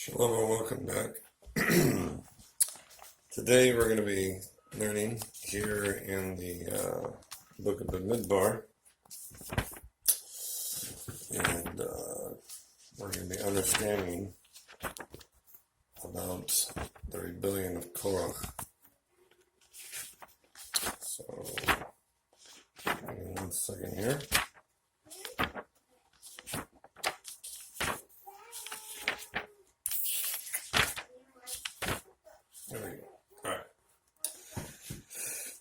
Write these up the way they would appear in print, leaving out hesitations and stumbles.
Shalom and welcome back. Today we're going to be learning here in the book of the Midbar, and we're going to be understanding about the rebellion of Korach. So, give me 1 second here. There we go. All right.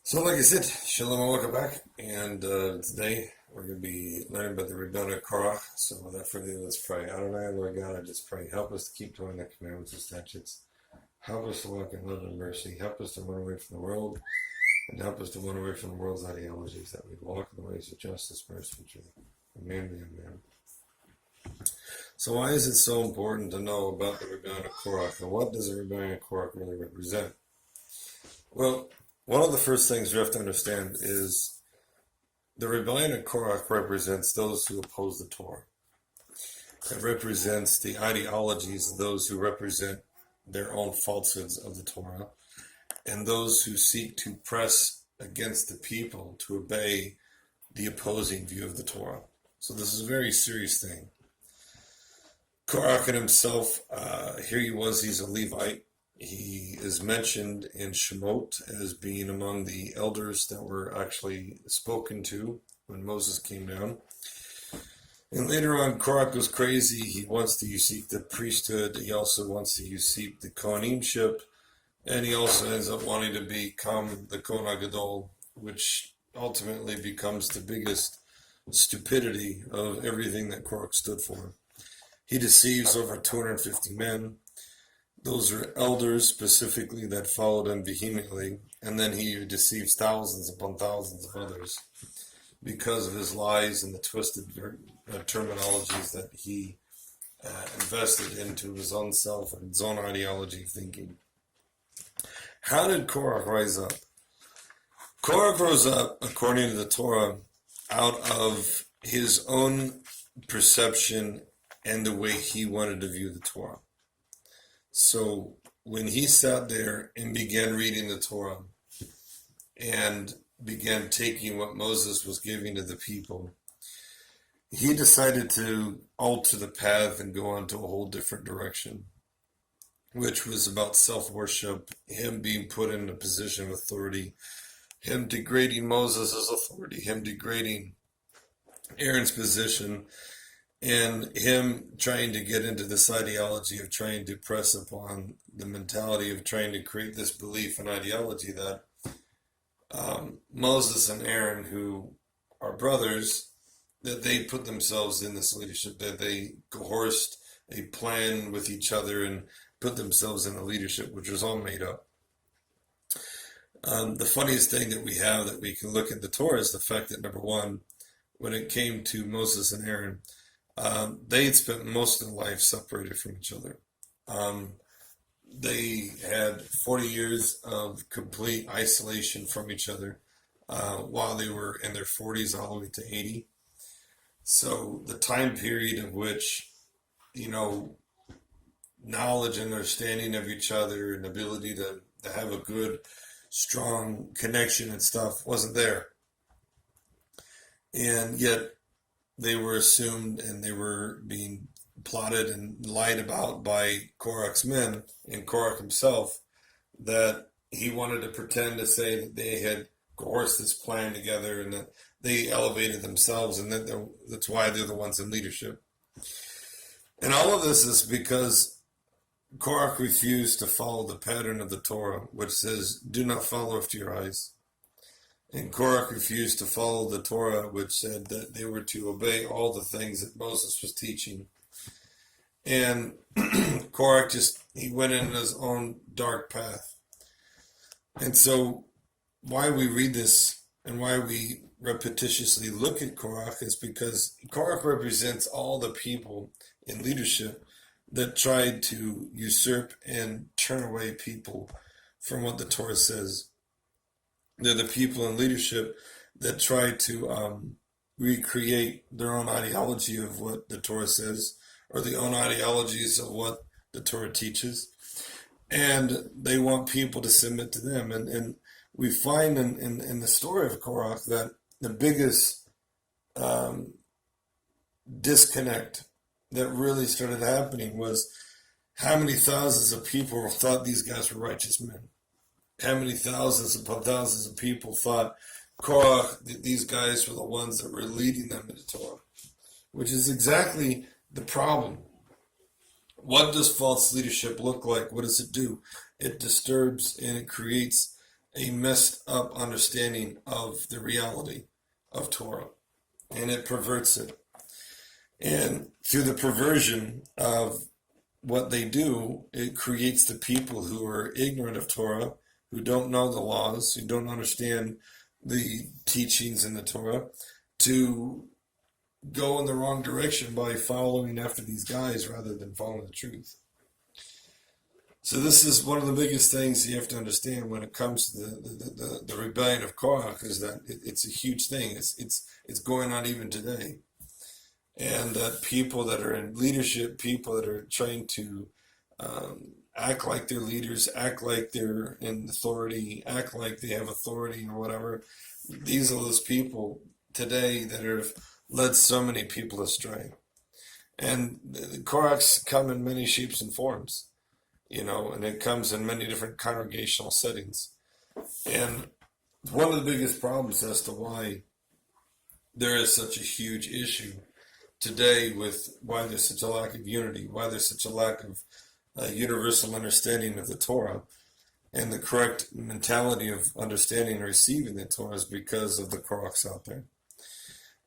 So, like I said, Shalom and welcome back. And today we're going to be learning about the rebellion of Korach. So, without further ado, let's pray. Adonai, Lord God, I just pray. Help us to keep doing the commandments and statutes. Help us to walk in love and mercy. Help us to run away from the world. And help us to run away from the world's ideologies, that we walk in the ways of justice, mercy, and truth. Amen, amen. So why is it so important to know about the rebellion of Korach, and what does the rebellion of Korach really represent? Well, one of the first things you have to understand is the rebellion of Korach represents those who oppose the Torah. It represents the ideologies of those who represent their own falsehoods of the Torah, and those who seek to press against the people to obey the opposing view of the Torah. So this is a very serious thing. Korach himself, here he's a Levite. He is mentioned in Shemot as being among the elders that were actually spoken to when Moses came down. And later on, Korach goes crazy. He wants to usurp the priesthood. He also wants to usurp the Kohanimship. And he also ends up wanting to become the Kohen HaGadol, which ultimately becomes the biggest stupidity of everything that Korach stood for. He deceives over 250 men. Those are elders specifically that followed him vehemently. And then he deceives thousands upon thousands of others because of his lies and the twisted terminologies that he invested into his own self and his own ideology of thinking. How did Korach rise up? Korach rose up, according to the Torah, out of his own perception and the way he wanted to view the Torah. So when he sat there and began reading the Torah and began taking what Moses was giving to the people, he decided to alter the path and go on to a whole different direction, which was about self-worship, him being put in a position of authority, him degrading Moses' authority, him degrading Aaron's position, and him trying to get into this ideology of trying to press upon the mentality of trying to create this belief and ideology that Moses and Aaron, who are brothers, that they put themselves in this leadership, that they coerced a plan with each other and put themselves in the leadership, which was all made up. The funniest thing that we have that we can look at the Torah is the fact that, number one, when it came to Moses and Aaron, they had spent most of their life separated from each other. They had 40 years of complete isolation from each other while they were in their 40s all the way to 80. So the time period of which, knowledge and understanding of each other and ability to have a good, strong connection and stuff wasn't there. And yet they were assumed and they were being plotted and lied about by Korach's men and Korach himself, that he wanted to pretend to say that they had coerced this plan together and that they elevated themselves and that that's why they're the ones in leadership. And all of this is because Korach refused to follow the pattern of the Torah, which says, do not follow after your eyes. And Korach refused to follow the Torah, which said that they were to obey all the things that Moses was teaching. And Korach he went in his own dark path. And so why we read this and why we repetitiously look at Korach is because Korach represents all the people in leadership that tried to usurp and turn away people from what the Torah says. They're the people in leadership that try to recreate their own ideology of what the Torah says, or the own ideologies of what the Torah teaches, and they want people to submit to them. And we find in the story of Korach that the biggest disconnect that really started happening was how many thousands of people thought these guys were righteous men. How many thousands upon thousands of people thought Korach, these guys were the ones that were leading them into Torah, which is exactly the problem. What does false leadership look like? What does it do? It disturbs and it creates a messed up understanding of the reality of Torah, and it perverts it. And through the perversion of what they do, it creates the people who are ignorant of Torah, who don't know the laws, who don't understand the teachings in the Torah, to go in the wrong direction by following after these guys rather than following the truth. So this is one of the biggest things you have to understand when it comes to the rebellion of Korach, is that it's a huge thing. It's going on even today. And that people that are in leadership, people that are trying to act like they're leaders, act like they're in authority, act like they have authority or whatever, these are those people today that have led so many people astray. And the Korachs come in many shapes and forms, and it comes in many different congregational settings. And one of the biggest problems as to why there is such a huge issue today with why there's such a lack of unity, why there's such a lack of universal understanding of the Torah and the correct mentality of understanding and receiving the Torah, is because of the Korachs out there.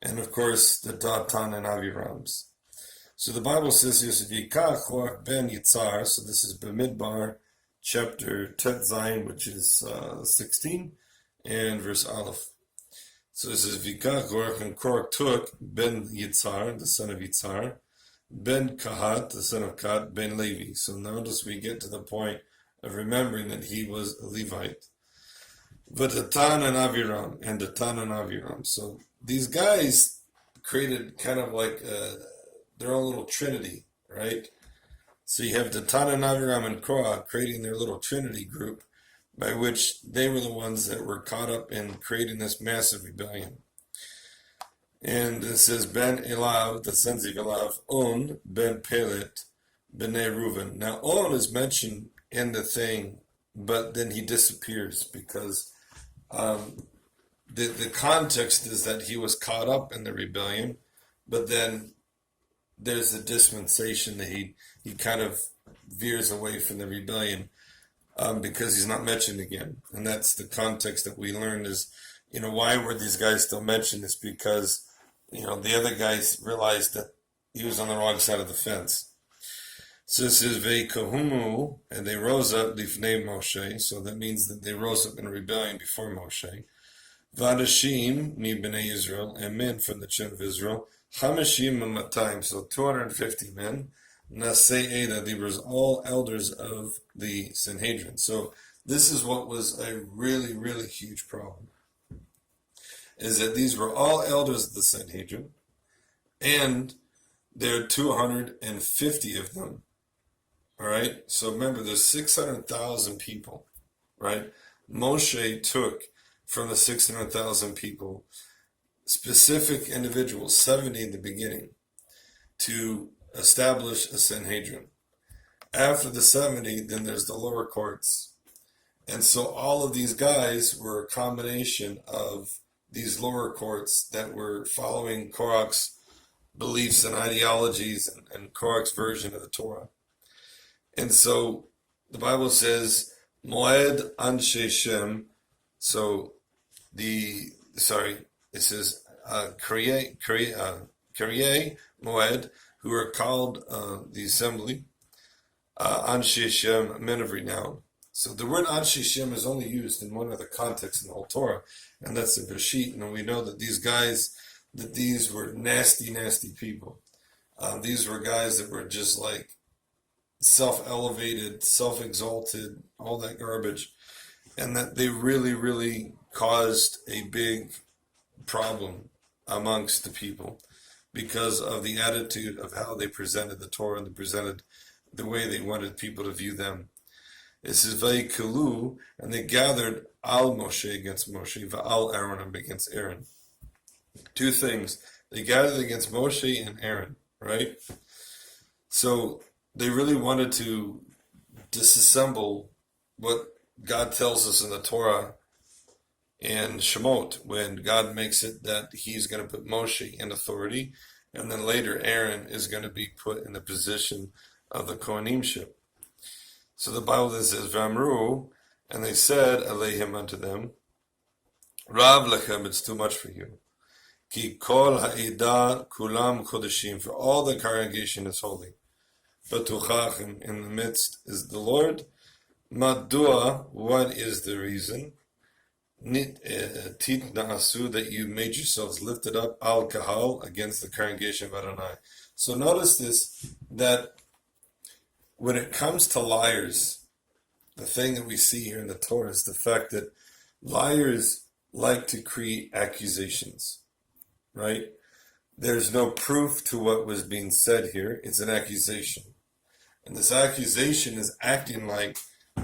And of course, the Datan and Avirams. So the Bible says here, V'yikach Korach ben Yitzhar, so this is Bamidbar, chapter Tet Zayin, which is 16, and verse Aleph. So it says, V'yikach Korach, and Korach took ben Yitzhar, the son of Yitzhar, ben Kahat, the son of Kahat, ben Levi. So notice we get to the point of remembering that he was a Levite. Datan and Aviram, and Datan and Aviram. So these guys created kind of like their own little trinity, right? So you have Datan and Aviram and Korah creating their little trinity group, by which they were the ones that were caught up in creating this massive rebellion. And it says, Ben Elav, the sons of Elav, On, Ben Pelet, Bnei Reuven. Now, On is mentioned in the thing, but then he disappears because the context is that he was caught up in the rebellion, but then there's a dispensation that he kind of veers away from the rebellion because he's not mentioned again. And that's the context that we learned is, why were these guys still mentioned? Is because, the other guys realized that he was on the wrong side of the fence. So it says, Ve'kohumu, and they rose up lifnei Moshe, so that means that they rose up in rebellion before Moshe. Vadashim, mi b'nei Israel, and men from the children of Israel, Hamashim Matayim, so 250 men. Nasei Eda, they were all elders of the Sanhedrin. So this is what was a really, really huge problem, is that these were all elders of the Sanhedrin, and there are 250 of them. All right, so remember, there's 600,000 people, right? Moshe took from the 600,000 people specific individuals, 70 in the beginning, to establish a Sanhedrin. After the 70, then there's the lower courts. And so all of these guys were a combination of these lower courts that were following Korach's beliefs and ideologies and Korach's version of the Torah. And so the Bible says, Moed Anshe Shem, so it says, Kriye Moed, who are called the assembly, Anshe Shem, men of renown. So the word Anshe Shem is only used in one other context in the whole Torah, and that's the Bereshit. And we know that these guys, that these were nasty, nasty people. These were guys that were just like self-elevated, self-exalted, all that garbage, and that they really, really caused a big problem amongst the people because of the attitude of how they presented the Torah and they presented the way they wanted people to view them. It says, Vayikalu, and they gathered al Moshe against Moshe, va'al Aaron against Aaron. Two things. They gathered against Moshe and Aaron, right? So they really wanted to disassemble what God tells us in the Torah and Shemot, when God makes it that he's going to put Moshe in authority, and then later Aaron is going to be put in the position of the Kohanimship. So the Bible says, V'amru, and they said, Aleihim unto them, Rav lechem, it's too much for you. Ki kol ha'edah kulam kodeshim, for all the congregation is holy. But tuchachim, in the midst is the Lord. Madua, what is the reason? Tit na'asu, that you made yourselves lifted up al kahal, against the congregation of Adonai. So notice this, that when it comes to liars, the thing that we see here in the Torah is the fact that liars like to create accusations, right? There's no proof to what was being said here. It's an accusation. And this accusation is acting like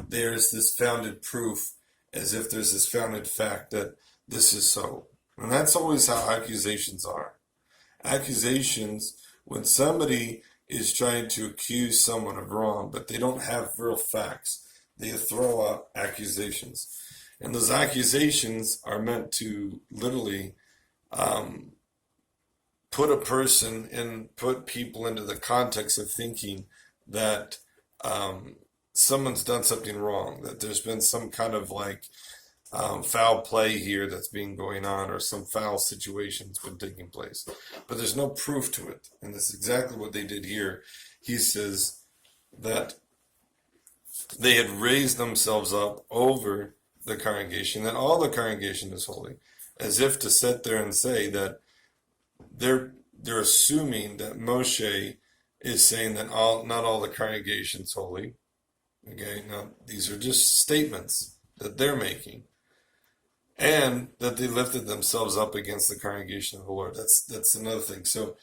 there's this founded proof, as if there's this founded fact that this is so. And that's always how accusations are. Accusations, when somebody is trying to accuse someone of wrong, but they don't have real facts, they throw out accusations. And those accusations are meant to literally put a person and put people into the context of thinking that someone's done something wrong, that there's been some kind of like foul play here that's been going on, or some foul situation that's been taking place. But there's no proof to it. And that's exactly what they did here. He says that they had raised themselves up over the congregation, that all the congregation is holy, as if to sit there and say that they're assuming that Moshe is saying that not all the congregation's holy. Okay, now these are just statements that they're making, and that they lifted themselves up against the congregation of the Lord. That's another thing. So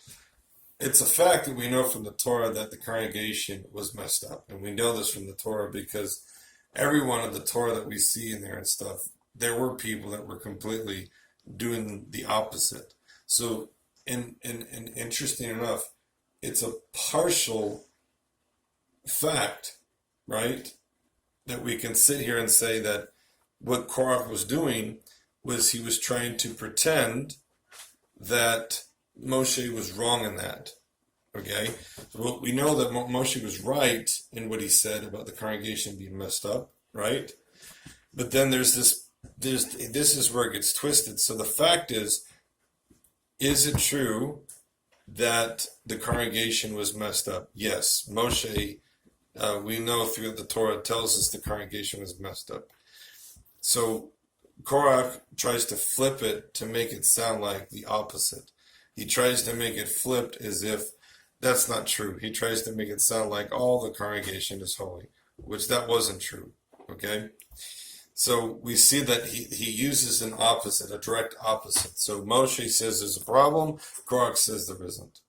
it's a fact that we know from the Torah that the congregation was messed up, and we know this from the Torah because every one of the Torah that we see in there and stuff, there were people that were completely doing the opposite. So, and interesting enough, it's a partial fact, right? That we can sit here and say that what Korach was doing was he was trying to pretend that Moshe was wrong in that. Okay? So we know that Moshe was right in what he said about the congregation being messed up, right? But then this is where it gets twisted. So the fact is it true that the congregation was messed up? Yes. Moshe, we know through the Torah, tells us the congregation was messed up. So Korach tries to flip it to make it sound like the opposite. He tries to make it flipped as if that's not true. He tries to make it sound like all the congregation is holy, which that wasn't true. Okay? So we see that he uses an opposite, a direct opposite. So Moshe says there's a problem, Korach says there isn't.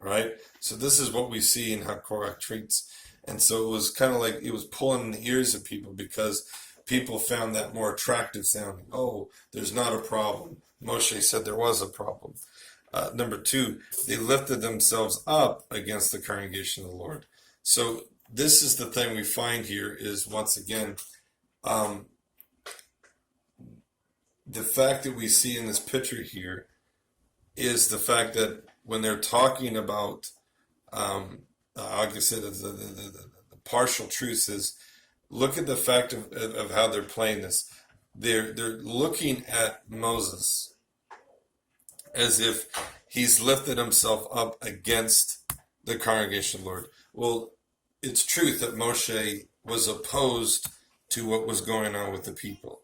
Right? So this is what we see in how Korach treats. And so it was kind of like it was pulling in the ears of people because people found that more attractive sounding. Oh, there's not a problem. Moshe said there was a problem. Number two, they lifted themselves up against the congregation of the Lord. So this is the thing we find here is, once again, the fact that we see in this picture here is the fact that when they're talking about, like I said, the partial truth is, look at the fact of how they're playing this. They're looking at Moses as if he's lifted himself up against the congregation of the Lord. Well, it's truth that Moshe was opposed to what was going on with the people.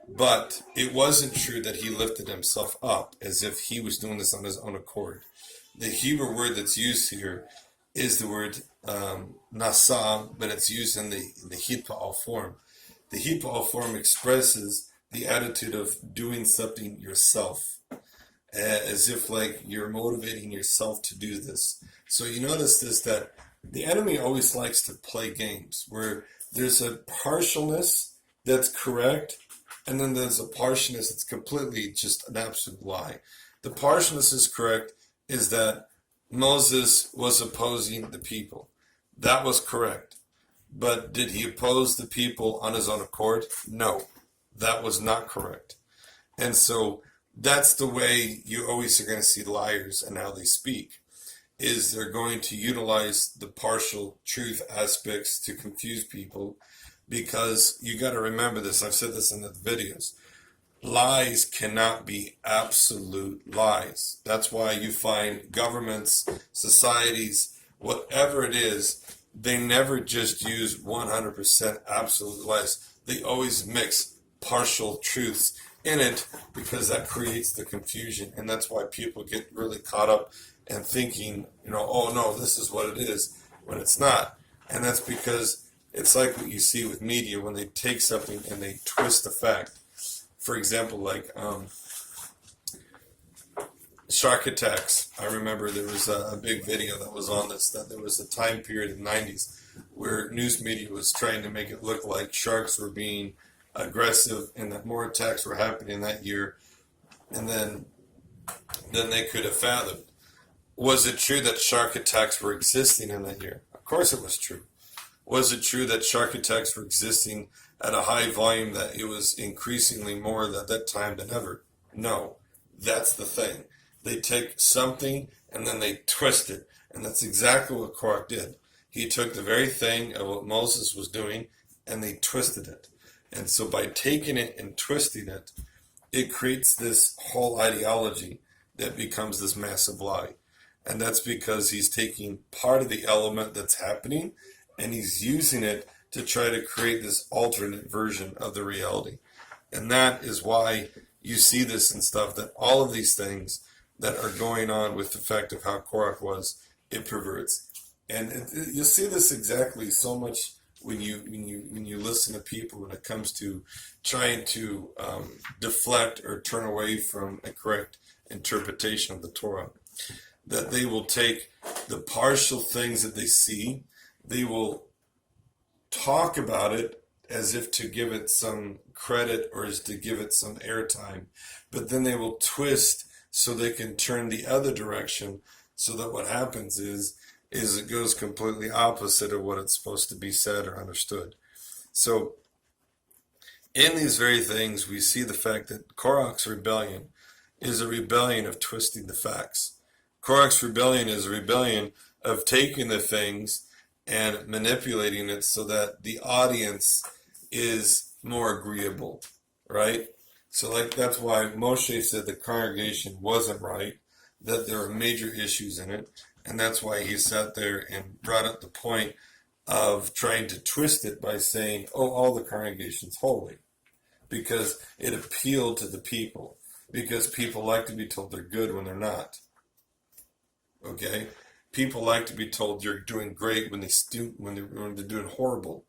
But it wasn't true that he lifted himself up as if he was doing this on his own accord. The Hebrew word that's used here is the word nasa, but it's used in the hitpa'al form. The hitpa'al form expresses the attitude of doing something yourself, as if like you're motivating yourself to do this. So you notice this, that the enemy always likes to play games where there's a partialness that's correct, and then there's a partialness that's completely just an absolute lie. The partialness is correct is that Moses was opposing the people. That was correct. But did he oppose the people on his own accord? No, that was not correct. And so that's the way you always are going to see liars and how they speak, is they're going to utilize the partial truth aspects to confuse people, because you got to remember this. I've said this in the videos. Lies cannot be absolute lies. That's why you find governments, societies, whatever it is, they never just use 100% absolute lies. They always mix partial truths in it, because that creates the confusion. And that's why people get really caught up and thinking, oh no, this is what it is, when it's not. And that's because it's like what you see with media when they take something and they twist the fact. For example, like shark attacks. I remember there was a big video that was on this, that there was a time period in the 90s where news media was trying to make it look like sharks were being aggressive and that more attacks were happening that year and then they could have fathomed. Was it true that shark attacks were existing in that year? Of course it was true. Was it true that shark attacks were existing at a high volume, that it was increasingly more at that time than ever? No. That's the thing. They take something and then they twist it. And that's exactly what Korach did. He took the very thing of what Moses was doing and they twisted it. And so by taking it and twisting it, it creates this whole ideology that becomes this massive lie. And that's because he's taking part of the element that's happening and he's using it to try to create this alternate version of the reality. And that is why you see this and stuff, that all of these things that are going on with the fact of how Korach was, it perverts. And you'll see this exactly so much when you listen to people when it comes to trying to deflect or turn away from a correct interpretation of the Torah. That they will take the partial things that they see, they will talk about it as if to give it some credit or as to give it some airtime, but then they will twist so they can turn the other direction, so that what happens is it goes completely opposite of what it's supposed to be said or understood. So in these very things, we see the fact that Korach's rebellion is a rebellion of twisting the facts. Korach's rebellion is a rebellion of taking the things and manipulating it so that the audience is more agreeable, right? So like that's why Moshe said the congregation wasn't right, that there were major issues in it, and that's why he sat there and brought up the point of trying to twist it by saying, oh, all the congregation's holy, because it appealed to the people, because people like to be told they're good when they're not. Okay? People like to be told you're doing great when they're doing horrible.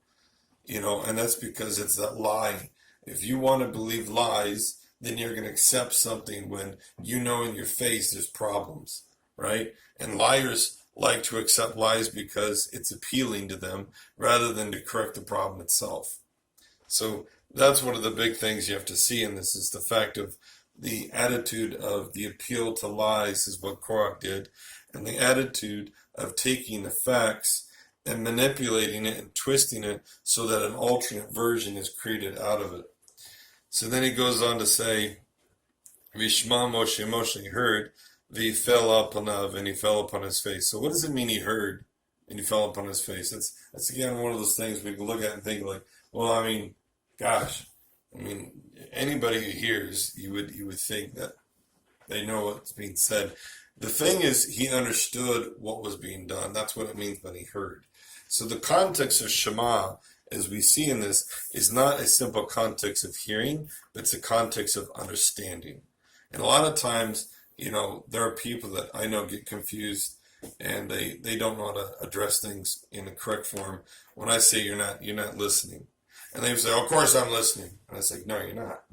And that's because it's that lie. If you want to believe lies, then you're going to accept something when you know in your face there's problems, right? And liars like to accept lies because it's appealing to them rather than to correct the problem itself. So that's one of the big things you have to see in this, is the fact of the attitude of the appeal to lies is what Korach did, and the attitude of taking the facts and manipulating it and twisting it so that an alternate version is created out of it. So then he goes on to say, Vishma Moshe, Moshe heard, V'fell upanav, and he fell upon his face. So what does it mean he heard and he fell upon his face? That's again one of those things we can look at and think like, well, anybody who hears, you would think that they know what's being said. The thing is, he understood what was being done. That's what it means when he heard. So the context of Shema, as we see in this, is not a simple context of hearing, but it's a context of understanding. And a lot of times, there are people that I know get confused and they don't know how to address things in the correct form. When I say you're not listening. And they say, oh, of course I'm listening. And I say, no, you're not.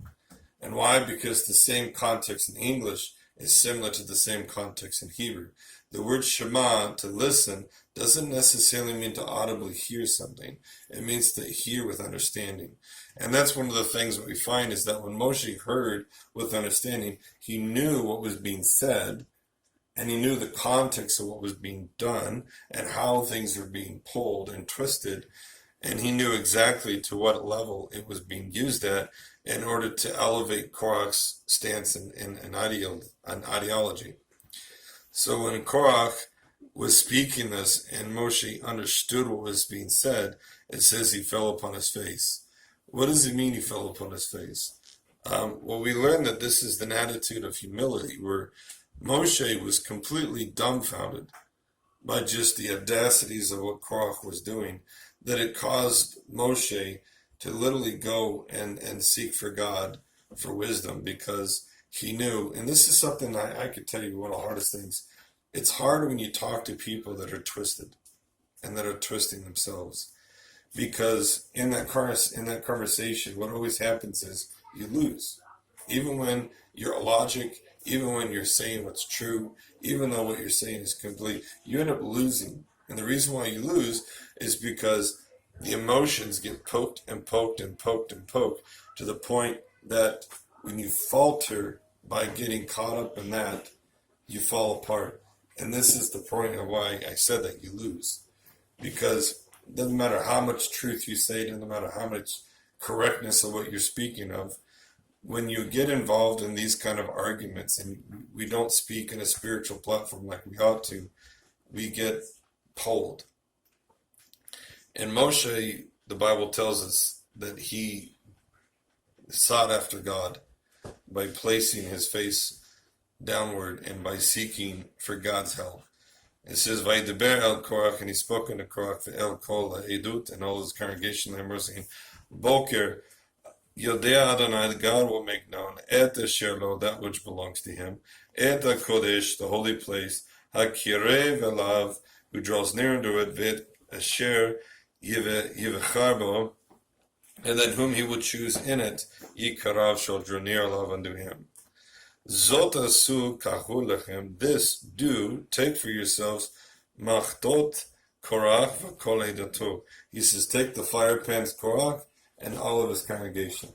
And why? Because the same context in English is similar to the same context in Hebrew. The word Shema, to listen, doesn't necessarily mean to audibly hear something. It means to hear with understanding. And that's one of the things that we find is that when Moshe heard with understanding, he knew what was being said, and he knew the context of what was being done and how things were being pulled and twisted, and he knew exactly to what level it was being used at in order to elevate Korach's stance and ideology. So when Korach was speaking this and Moshe understood what was being said, it says he fell upon his face. What does it mean he fell upon his face? Well, we learn that this is an attitude of humility where Moshe was completely dumbfounded by just the audacities of what Korach was doing, that it caused Moshe to literally go and seek for God for wisdom, because he knew, and this is something I could tell you one of the hardest things, it's hard when you talk to people that are twisted and that are twisting themselves, because in that conversation, what always happens is you lose. Even when you're logic, even when you're saying what's true, even though what you're saying is complete, you end up losing. And the reason why you lose is because the emotions get poked and poked and poked and poked to the point that when you falter by getting caught up in that, you fall apart. And this is the point of why I said that you lose. Because it doesn't matter how much truth you say, it doesn't matter how much correctness of what you're speaking of, when you get involved in these kind of arguments and we don't speak in a spiritual platform like we ought to, we get pulled. And Moshe, the Bible tells us that he sought after God by placing his face downward and by seeking for God's help. It says, Vaydeber el Korach, and he spoke unto Korach, el kol ha'edut, and all his congregation, and we're saying, Boker, Yodea Adonai, God will make known, et asher lo, that which belongs to him, et HaKodesh, the holy place, HaKireh velav, who draws near unto it, vet asher yivechar bo, and then whom he would choose in it, Yikarav shall draw near love unto him. Zot asu kahu lechem, this do, take for yourselves, machtot Korach v'kol edato. He says, take the fire pans Korach and all of his congregation.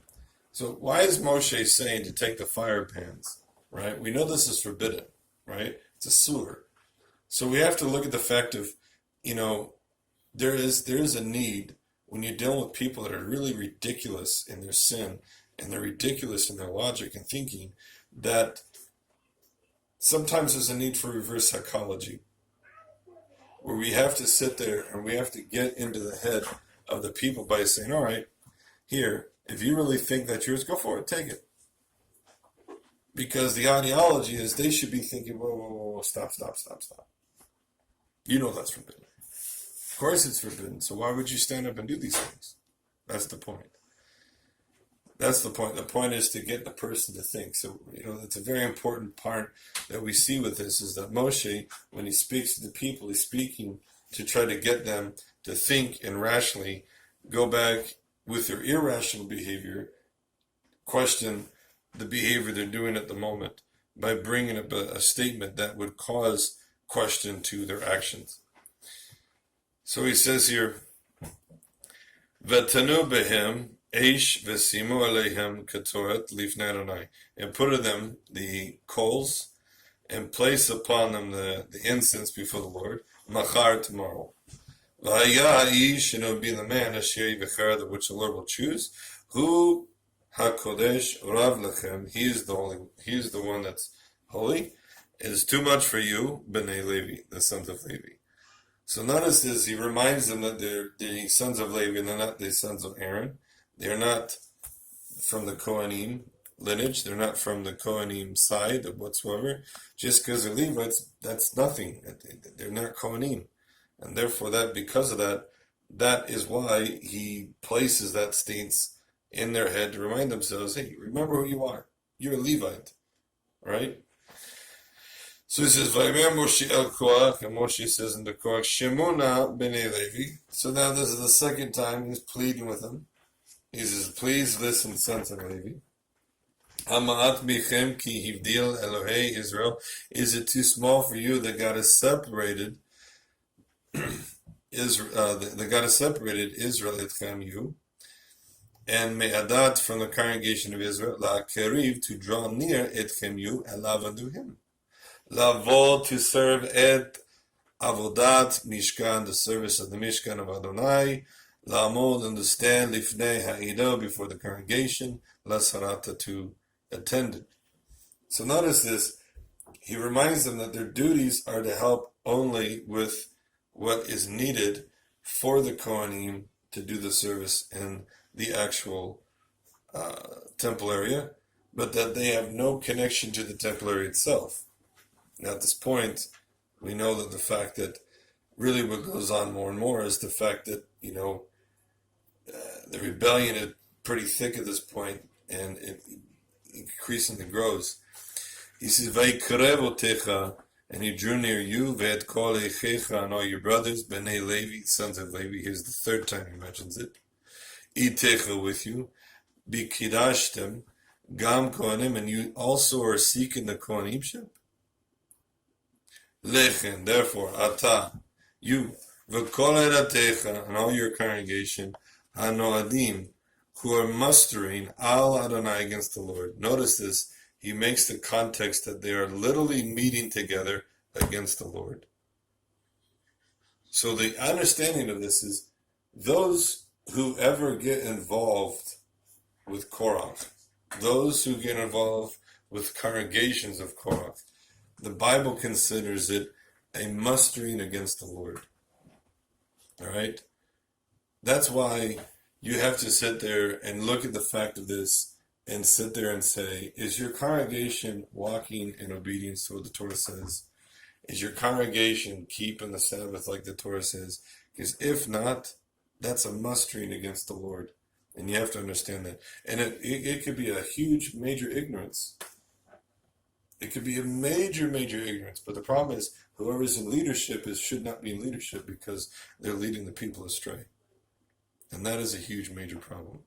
So why is Moshe saying to take the fire pans, right? We know this is forbidden, right? It's a sewer. So we have to look at the fact of, there is a need when you're dealing with people that are really ridiculous in their sin and they're ridiculous in their logic and thinking, that sometimes there's a need for reverse psychology, where we have to sit there and we have to get into the head of the people by saying, all right, here, if you really think that's yours, go for it, take it. Because the ideology is they should be thinking, whoa, stop. You know that's forbidden. Of course it's forbidden, so why would you stand up and do these things? That's the point. That's the point. The point is to get the person to think. So, that's a very important part that we see with this, is that Moshe, when he speaks to the people, he's speaking to try to get them to think and rationally go back with their irrational behavior, question the behavior they're doing at the moment by bringing up a statement that would cause question to their actions. So he says here, V'tanu behem eish v'simu aleihem ketoret lifnei Adonai, and put to them the coals and place upon them the incense before the Lord, machar, tomorrow. V'haya ha'ish, and it will be the man asher yivechar, that which the Lord will choose, who hakodesh rav lechem, he is the one that's holy. It is too much for you, b'nei Levi, the sons of Levi. So notice this, he reminds them that they're the sons of Levi, and they're not the sons of Aaron. They're not from the Kohanim lineage. They're not from the Kohanim side of whatsoever. Just because they're Levites, that's nothing. They're not Kohanim. And therefore, because of that, that is why he places that stance in their head to remind themselves, hey, remember who you are. You're a Levite. Right? So he says, Vayimer Moshe el Korach, and Moshe says in the Korach, Shemuna b'nei Levi. So now this is the second time he's pleading with them. He says, please listen, sons of Levi. Hama'at bichem ki hivdil Elohei Israel. Is it too small for you that God has separated Israel? That God has separated Israel etchem you, and me'adat from the congregation of Israel la'keriv to draw near etchem you elav unto him. Lavo to serve et avodat mishkan, the service of the mishkan of Adonai. La'amod, and to stand lifnei ha'idah, before the congregation. Lasarata, to attend it. So notice this. He reminds them that their duties are to help only with what is needed for the Kohanim to do the service in the actual temple area, but that they have no connection to the temple area itself. Now at this point, we know that the fact that really what goes on more and more is the fact that, the rebellion is pretty thick at this point, and it increasingly grows. He says, Vayikarevotecha, and he drew near you, Ve'et kol echecha, and all your brothers, Bnei Levi, sons of Levi. Here's the third time he mentions it. Itecha, with you, Bikidashtem, Gam Kohanim, and you also are seeking the Kohanimship. Lechen, therefore, Ata, you, V'kol eratecha, and all your congregation, Hanoadim, who are mustering Al Adonai, against the Lord. Notice this. He makes the context that they are literally meeting together against the Lord. So the understanding of this is those who ever get involved with Korach, those who get involved with congregations of Korach, the Bible considers it a mustering against the Lord. All right? That's why you have to sit there and look at the fact of this and sit there and say, is your congregation walking in obedience to what the Torah says? Is your congregation keeping the Sabbath like the Torah says? Because if not, that's a mustering against the Lord. And you have to understand that. And it could be a huge, major ignorance. It could be a major, major ignorance. But the problem is, whoever's in leadership should not be in leadership because they're leading the people astray. And that is a huge, major problem.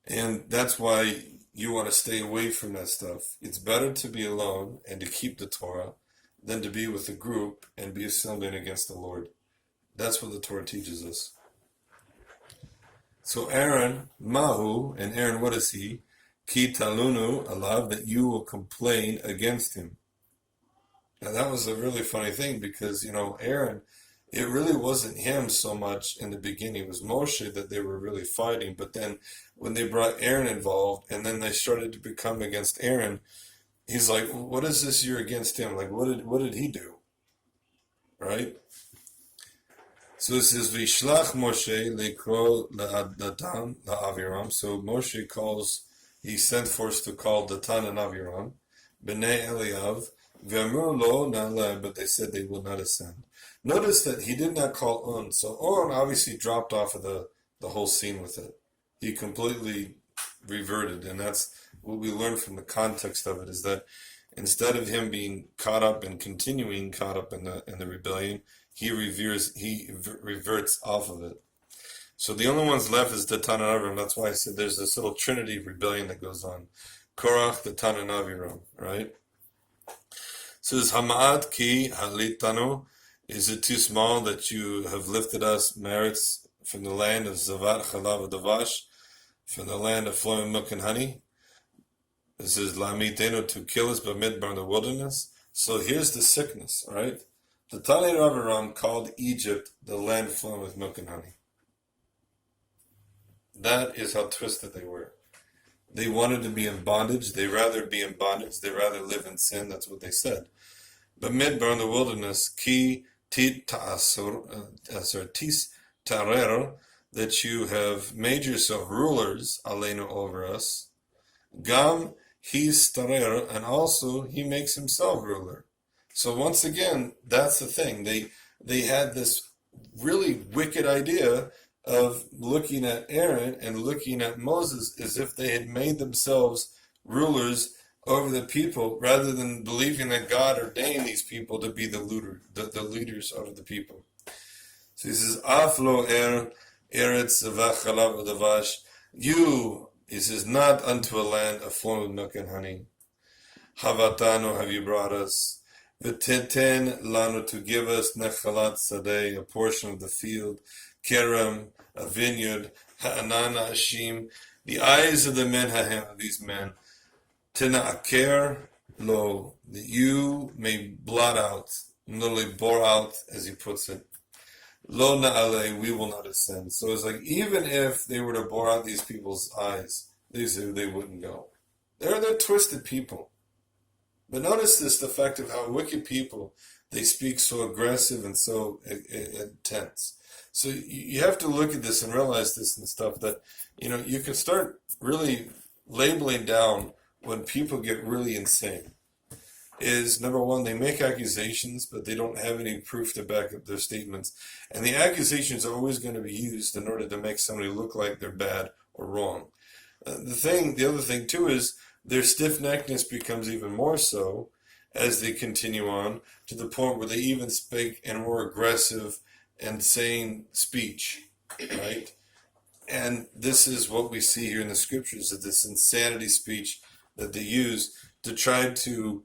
And that's why you want to stay away from that stuff. It's better to be alone and to keep the Torah than to be with a group and be assembling against the Lord. That's what the Torah teaches us. So Aaron, Mahu, and Aaron, what is he? Ki talunu, alav, that you will complain against him. Now that was a really funny thing because, Aaron, it really wasn't him so much in the beginning. It was Moshe that they were really fighting. But then when they brought Aaron involved and then they started to become against Aaron, he's like, what is this you're against him? Like, what did he do? Right? So it says, Vishlach Moshe lekro la'Datan la'Aviram. So Moshe he sent forth to call Datan and Aviram, Bnei Eliav, Ve'amru lo na'aleh, but they said they will not ascend. Notice that he did not call On. So On obviously dropped off of the whole scene with it. He completely reverted, and that's what we learn from the context of it, is that instead of him being caught up and continuing caught up in the rebellion, he reverts off of it. So the only ones left is Datan and Aviram. That's why I said there's this little trinity of rebellion that goes on. Korach, Datan, and Aviram, right? So it's Hama'at ki halitanu. Is it too small that you have lifted us merits from the land of Zavat, Chalav, Davash, from the land of flowing milk and honey? This is Lamitenu, to kill us b'midbar, in the wilderness. So here's the sickness, all right? The Tani Aviram called Egypt the land flowing with milk and honey. That is how twisted they were. They wanted to be in bondage. They rather be in bondage. They rather live in sin. That's what they said. But midbar, in the wilderness, ki tis tarer, that you have made yourself rulers, aleinu, over us. Gam he's tarer, and also he makes himself ruler. So once again, that's the thing. They had this really wicked idea of looking at Aaron and looking at Moses as if they had made themselves rulers over the people, rather than believing that God ordained these people to be the leaders of the people. So he says, Aflo eretz v'chalav v'davash, you He says, not unto a land of flowing with milk and honey. Havatano, have you brought us? V'teten lanu, to give us nechalat sadeh, a portion of the field, kerem, a vineyard, ha'anana ashim, the eyes of the men hahem, of these men, tena'aker lo, that you may blot out, literally bore out, as he puts it. Lo na'ale, we will not ascend. So it's like, even if they were to bore out these people's eyes, they wouldn't go. They're twisted people. But notice this, the fact of how wicked people, they speak so aggressive and so intense. So you have to look at this and realize this and stuff, that, you can start really labeling down when people get really insane. Is, number one, they make accusations, but they don't have any proof to back up their statements. And the accusations are always going to be used in order to make somebody look like they're bad or wrong. The other thing too is, their stiff-neckedness becomes even more so as they continue on, to the point where they even speak in more aggressive and sane speech, right? And this is what we see here in the scriptures, that this insanity speech that they use to try to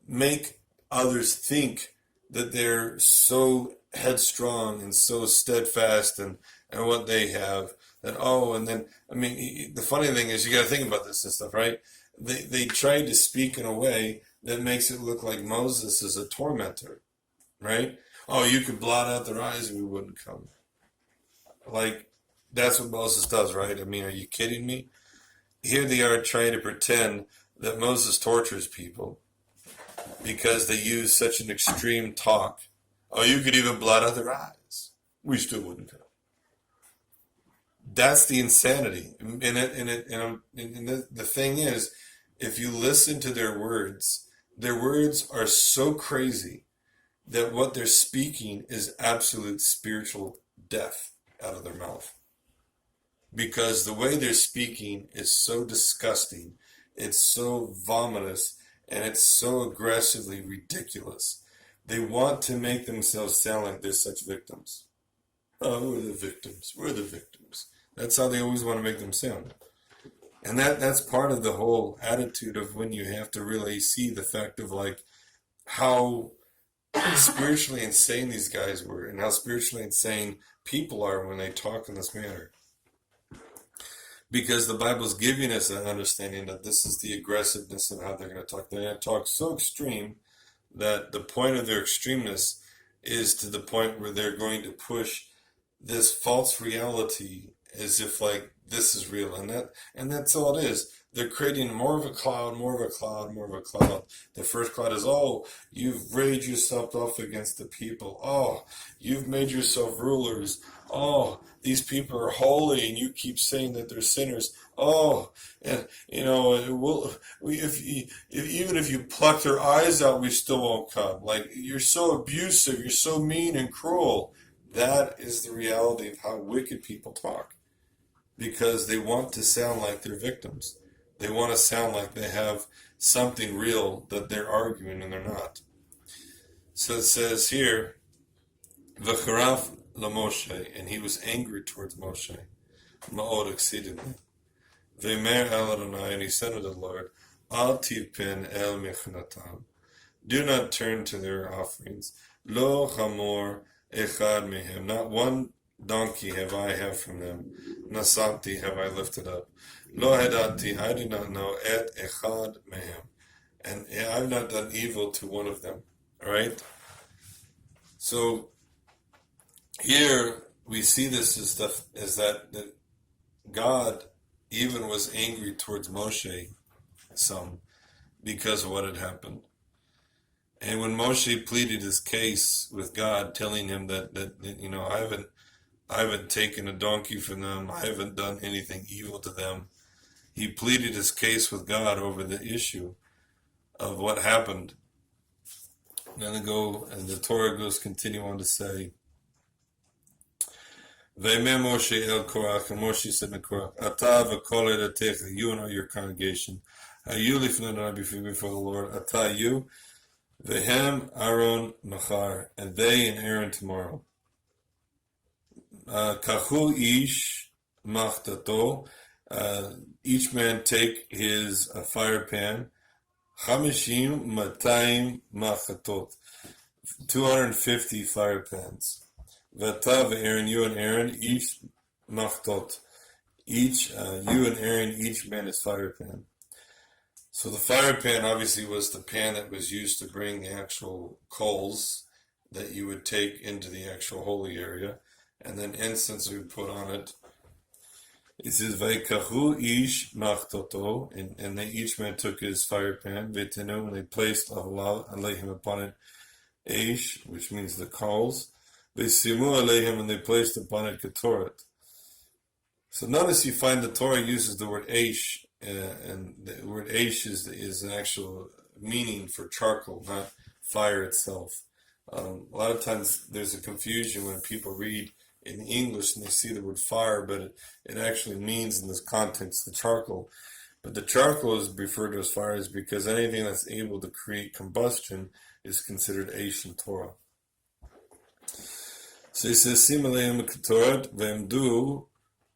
make others think that they're so headstrong and so steadfast and what they have, that, and then, the funny thing is, you got to think about this and stuff, right? They try to speak in a way that makes it look like Moses is a tormentor, right? Oh, you could blot out their eyes and we wouldn't come. Like, that's what Moses does, right? Are you kidding me? Here they are trying to pretend that Moses tortures people because they use such an extreme talk. Oh, you could even blot out their eyes. We still wouldn't come. That's the insanity. And the thing is, if you listen to their words are so crazy that what they're speaking is absolute spiritual death out of their mouth. Because the way they're speaking is so disgusting, it's so vomitous, and it's so aggressively ridiculous. They want to make themselves sound like they're such victims. Oh, we're the victims. We're the victims. That's how they always want to make them sound. And that's part of the whole attitude of when you have to really see the fact of like how spiritually insane these guys were and how spiritually insane people are when they talk in this manner. Because the Bible's giving us an understanding that this is the aggressiveness of how they're going to talk. They're going to talk so extreme that the point of their extremeness is to the point where they're going to push this false reality as if like this is real, and that's all it is. They're creating more of a cloud, more of a cloud, more of a cloud. The first cloud is, you've raised yourself up against the people. Oh, you've made yourself rulers. Oh, these people are holy, and you keep saying that they're sinners. Oh, and even if you pluck their eyes out, we still won't come. Like, you're so abusive, you're so mean and cruel. That is the reality of how wicked people talk, because they want to sound like they're victims. They want to sound like they have something real that they're arguing, and they're not. So it says here, V'charaf LaMoshe, and he was angry towards Moshe, Ma'od exceedingly. V'mer el Adonai, and he said to the Lord, Al tivpen el mechnatam, do not turn to their offerings. Lo chamor echad mehem, not one donkey have I from them. Nasati have I lifted up. Lo hedati, I do not know, et echad mehem, and I've not done evil to one of them. All right. So here we see this as stuff as that God even was angry towards Moshe some because of what had happened. And when Moshe pleaded his case with God, telling him that I haven't taken a donkey from them, I haven't done anything evil to them, he pleaded his case with God over the issue of what happened. And the Torah goes continue on to say, Ve'emeh Moshe el Korach, and Moshe said to Korach, Ata v'kol edatecha, you and all your congregation, hayu lifnei Adonai before the Lord, Ata you, vehem Aaron machar, and they and Aaron tomorrow. Kachu ish machtato, Each man take his fire pan, 250 machatot, 250 fire pans. V'ata ve'Aaron, you and Aaron, each machtot, each, you and Aaron, each man his fire pan. So the fire pan obviously was the pan that was used to bring the actual coals that you would take into the actual holy area, and then incense we would put on it. It says, "Vayikachu ish machtoto," and they each man took his fire pan, v'tenu, and they placed aleihem upon it, eish, which means the coals, v'simu aleihem, and they placed upon it ketoret. So notice you find the Torah uses the word eish, and the word eish is an actual meaning for charcoal, not fire itself. A lot of times there's a confusion when people read in English and they see the word fire, but it actually means in this context the charcoal. But the charcoal is referred to as fire is because anything that's able to create combustion is considered eish in Torah. So he says, "Simaleim ketoret v'emdu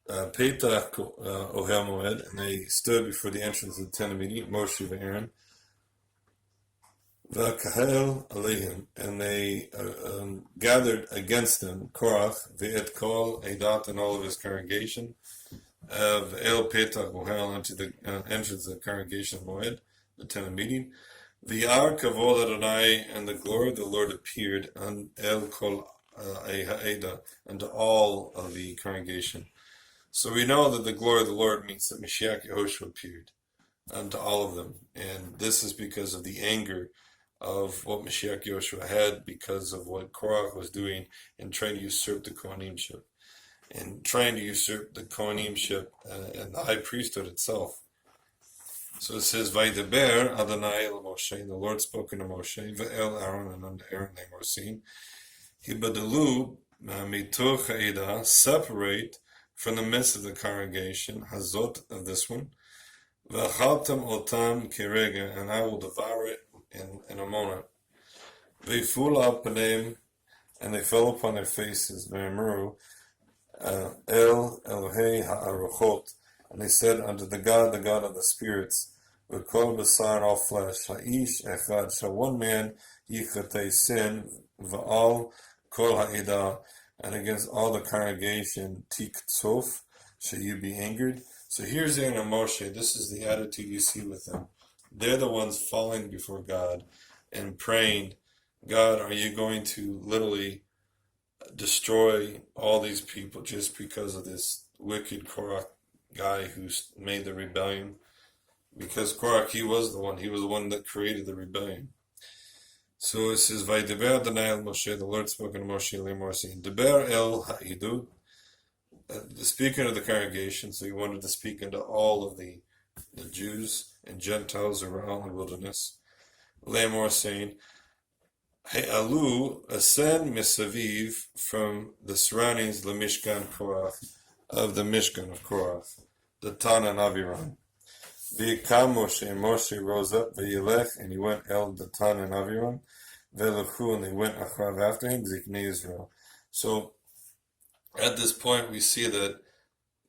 petach ohel moed," and they stood before the entrance of the tent of meeting, Moshe and Aaron. V'kahel aleihim, and they gathered against them, Korach, ve'et kol edat, and all of his congregation, ve'el petach ohel, unto the entrance of the congregation of Moed, the tent of meeting. V'yar kavod Adonai, and the glory of the Lord appeared, and el kol ha'eda, unto all of the congregation. So we know that the glory of the Lord means that Mashiach Yehoshua appeared unto all of them, and this is because of the anger of what Mashiach Yehoshua had because of what Korach was doing and trying to usurp the Kohanimship and trying to usurp the Kohanimship and the high priesthood itself. So it says, "Vaydeber Adonai el Moshe," the Lord spoke unto Moshe, ve'el Aaron, and unto Aaron they were seen. Hibadalu mitoch ha'edah, separate from the midst of the congregation, hazot, of this one, v'achaltam otam kerega, and I will devour it in a moment. V'iful al panim, and they fell upon their faces, ve'emru El Elohei ha'aruchot, and they said unto the God of the spirits, v'kol basar, and all flesh, ha'ish echad, shall one man yichatei sin, v'al kol ha'edah, and against all the congregation, tiktsof, shall you be angered? So here's Aaron and Moshe. This is the attitude you see with them. They're the ones falling before God and praying, God, are you going to literally destroy all these people just because of this wicked Korach guy who's made the rebellion? Because Korach, he was the one that created the rebellion. So it says, "Vaydeber Adonai el Moshe," the Lord spoke unto Moshe lemor, saying, "Deber el ha'idud," the speaker of the congregation. So he wanted to speak unto all of the Jews and Gentiles around the wilderness. Lemor, saying, "He'alu, ascend misaviv, from the surroundings, the Mishkan Korach, of the Mishkan of Korach, the Tan and Aviram. V'yikam Moshe, and Moshe rose up, v'yilech, and he went el the Tan and Aviram, v'lechu, and they went achrav after him, Ziknei Israel." So at this point we see that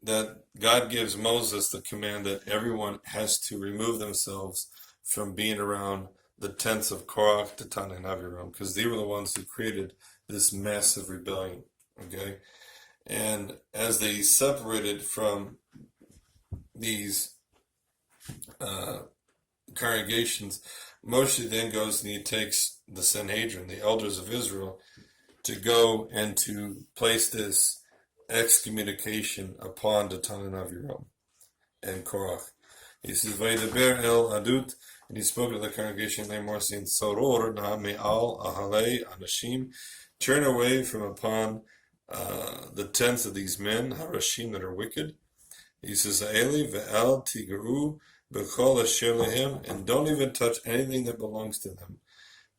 God gives Moses the command that everyone has to remove themselves from being around the tents of Korach, Datan, and Aviram, because they were the ones who created this massive rebellion. Okay, and as they separated from these congregations, Moshe then goes and he takes the Sanhedrin, the elders of Israel, to go and to place this excommunication upon Datan and Aviram and Korach. He says, "Vaydeber el adut," and he spoke to the congregation, lemor, saying, "Soror na me'al ahalei anashim," turn away from upon the tents of these men, harashim, that are wicked. He says, "Eli ve'al tigeru b'chol asher lehem," and don't even touch anything that belongs to them.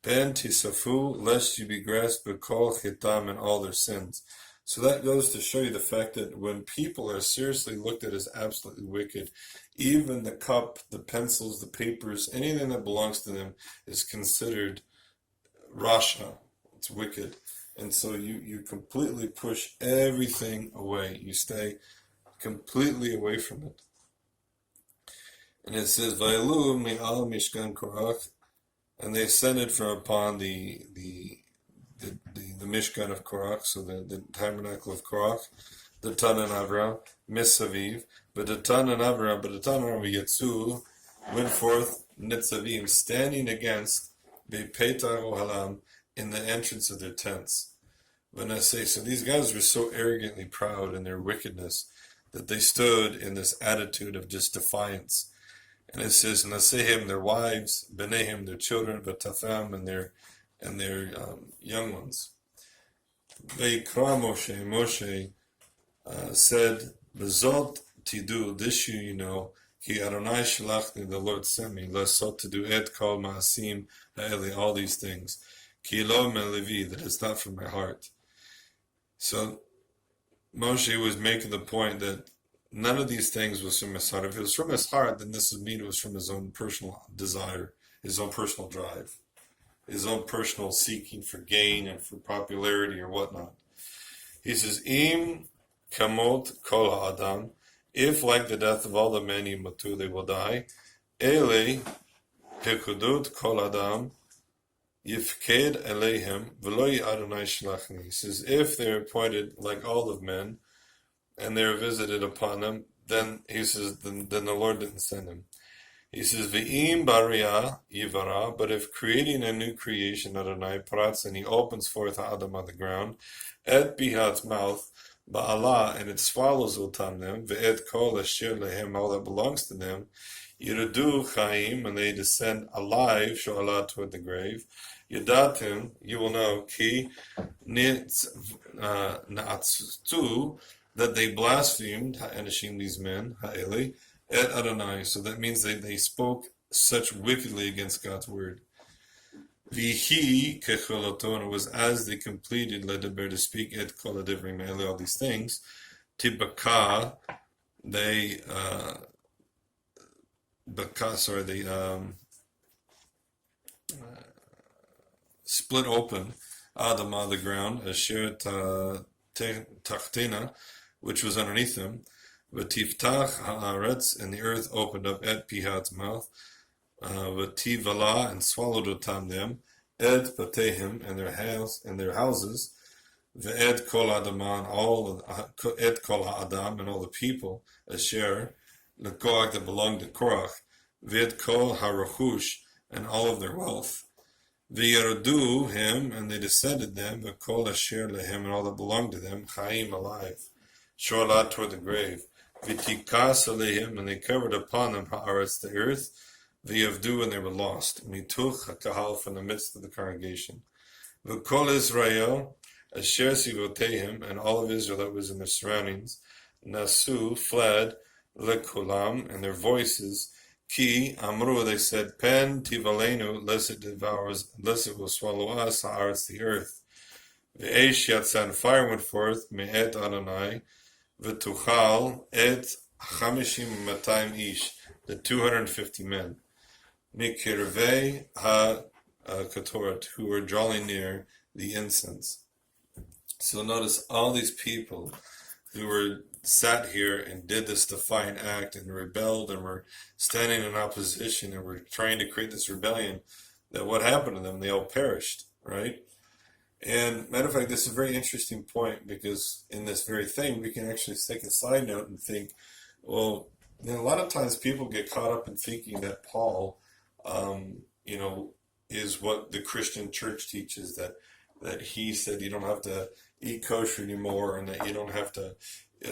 "Ben tisafu, lest you be grasped b'kol chitam, and all their sins." So that goes to show you the fact that when people are seriously looked at as absolutely wicked, even the cup, the pencils, the papers, anything that belongs to them is considered rasha. It's wicked. And so you completely push everything away. You stay completely away from it. And it says, Vayelu mi'al mishkan Korach, and they ascended from upon the Mishkan of Korach, so the tabernacle of Korach, the Tan and Avram, Misaviv, but the Tan and Avram Yetzu went forth Nitzavim, standing against Bepetar Ohalam, in the entrance of their tents. When I say, so these guys were so arrogantly proud in their wickedness that they stood in this attitude of just defiance. And it says, Nasehim, their wives, Benehim, their children, Vatafam, and their young ones. Veikra Moshe said, Bezot tidu, this you know, Ki Adonai shalachni, the Lord sent me, Lasot to do et kol ma'asim ha'eli, all these things. Ki lo men Levi, that it's not from my heart. So Moshe was making the point that none of these things was from his heart. If it was from his heart, then this would mean it was from his own personal desire, his own personal drive, his own personal seeking for gain and for popularity or whatnot. He says, Im kamot kol ha'adam, if like the death of all the men yimatu, they will die. Ele pekudut kol adam yifked eleihem v'lo Adonai shlachni. He says, if they're appointed like all of men, and they're visited upon them, then he says, then the Lord didn't send him. He says, V'im bariah yivara, but if creating a new creation, Adonai prats, and he opens forth Adam on the ground, et bihat's mouth, ba'ala, and it swallows utam them, ve'et kol asher lehem, all that belongs to them, yirudu chaim, and they descend alive, sho'alah, toward the grave, yadatim, you will know, ki na'atztu, that they blasphemed, ha'enashim, these men, ha'eli, et Adonai, so that means they spoke such wickedly against God's word. Vihi kecholoton, it was as they completed, ledeber, to speak, et kol adivrim, ha'eli, all these things, tibaka, they, split open, Adamah, the ground, asher tachtena, which was underneath them, v'tiftach haaretz, and the earth opened up at pihat's mouth, v'tivala, and swallowed utam them, ed patehim, and their houses, v'ed kol adaman, ed kol ha'adam, and all the people, asher, the Korach that belonged to Korach, v'ed kol ha'rachush, and all of their wealth, v'yerudu him, and they descended them, v'kol asher lehem, and all that belonged to them, chaim, alive, sholat, toward the grave, v'tikas aleihim, and they covered upon them ha'aretz, the earth, v'yavdu, and they were lost, mituch ha'kahal, from the midst of the congregation, v'kol Israel, asher sivotehim, and all of Israel that was in their surroundings, nasu, fled, lekulam, and their voices, ki amru, they said, pen tivalenu, lest it devours, lest it will swallow us, ha'aretz, the earth, v'esh yatzan, fire went forth, me'et Adonai, v'tuchal et chamishim matayim ish, the 250 men, mikirvei ha-katorat, who were drawing near the incense. So notice all these people who were sat here and did this defiant act and rebelled and were standing in opposition and were trying to create this rebellion, that what happened to them? They all perished, right? And matter of fact, this is a very interesting point, because in this very thing, we can actually take a side note and think, well, a lot of times people get caught up in thinking that Paul, is what the Christian church teaches, that he said you don't have to eat kosher anymore, and that you don't have to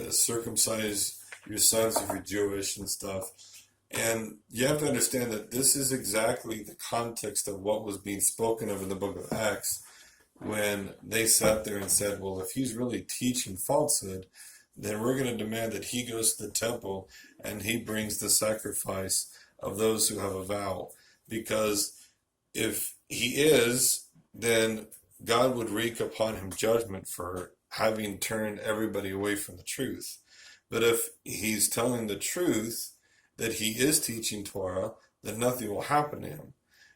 circumcise your sons if you're Jewish and stuff. And you have to understand that this is exactly the context of what was being spoken of in the book of Acts, when they sat there and said, well, if he's really teaching falsehood, then we're going to demand that he goes to the temple and he brings the sacrifice of those who have a vow. Because if he is, then God would wreak upon him judgment for having turned everybody away from the truth. But if he's telling the truth, that he is teaching Torah, then nothing will happen to him.